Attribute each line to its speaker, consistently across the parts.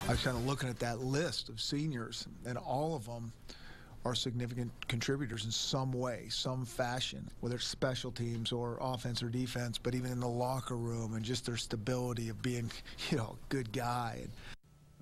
Speaker 1: I was kind of looking at that list of seniors, and all of them are significant contributors in some way, some fashion, whether it's special teams or offense or defense, but even in the locker room and just their stability of being, a good guy.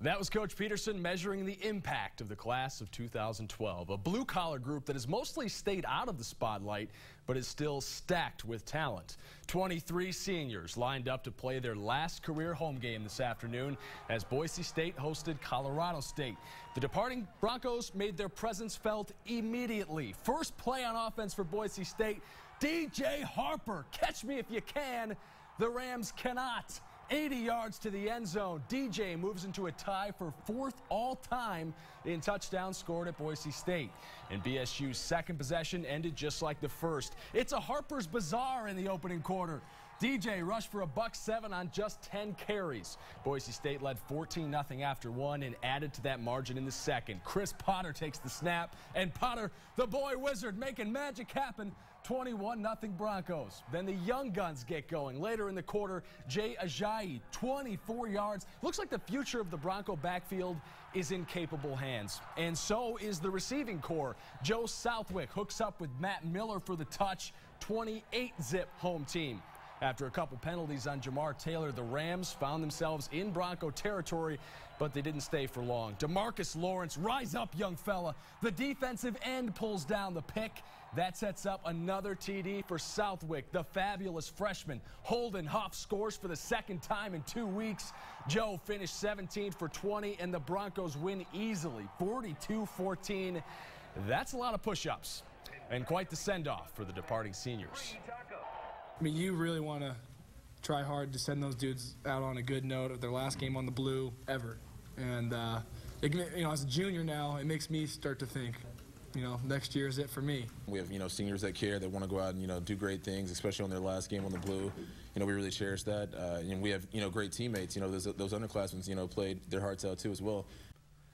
Speaker 2: That was Coach Peterson measuring the impact of the class of 2012, a blue-collar group that has mostly stayed out of the spotlight, but is still stacked with talent. 23 seniors lined up to play their last career home game this afternoon as Boise State hosted Colorado State. The departing Broncos made their presence felt immediately. First play on offense for Boise State, DJ Harper, catch me if you can. The Rams cannot. 80 yards to the end zone. DJ moves into a tie for fourth all-time in touchdowns scored at Boise State. And BSU's second possession ended just like the first. It's a Harper's Bazaar in the opening quarter. DJ rushed for $107 on just 10 carries. Boise State led 14-0 after one and added to that margin in the second. Chris Potter takes the snap, and Potter, the boy wizard, making magic happen. 21-0 Broncos. Then the young guns get going. Later in the quarter, Jay Ajayi, 24 yards. Looks like the future of the Bronco backfield is in capable hands. And so is the receiving corps. Joe Southwick hooks up with Matt Miller for the touch. 28-zip home team. After a couple penalties on Jamar Taylor, the Rams found themselves in Bronco territory, but they didn't stay for long. DeMarcus Lawrence, rise up, young fella. The defensive end pulls down the pick. That sets up another TD for Southwick, the fabulous freshman. Holden Huff scores for the second time in 2 weeks. Joe finished 17 for 20, and the Broncos win easily, 42-14. That's a lot of push-ups, and quite the send-off for the departing seniors.
Speaker 3: I mean, you really want to try hard to send those dudes out on a good note of their last game on the blue ever. And, as a junior now, it makes me start to think, next year is it for me. We have, seniors that care, that want to go out and, do great things, especially on their last game on the blue. We really cherish that. And we have, great teammates. Those underclassmen, played their hearts out, too, as well.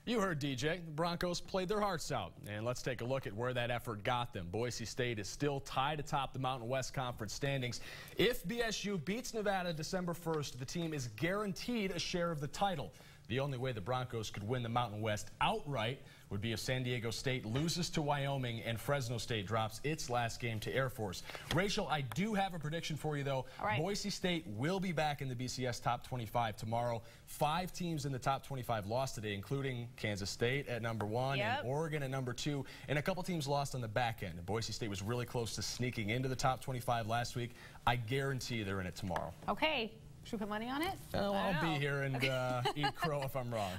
Speaker 2: You heard DJ. The Broncos played their hearts out. And let's take a look at where that effort got them. Boise State is still tied atop the Mountain West Conference standings. If BSU beats Nevada December 1st, the team is guaranteed a share of the title. The only way the Broncos could win the Mountain West outright would be if San Diego State loses to Wyoming and Fresno State drops its last game to Air Force. Rachel, I do have a prediction for you, though. All right. Boise State will be back in the BCS Top 25 tomorrow. 5 teams in the Top 25 lost today, including Kansas State at number 1 and Oregon at number 2, and a couple teams lost on the back end. Boise State was really close to sneaking into the Top 25 last week. I guarantee they're in it tomorrow.
Speaker 4: Okay. Should we put money on it?
Speaker 2: I'll be here and eat crow if I'm wrong.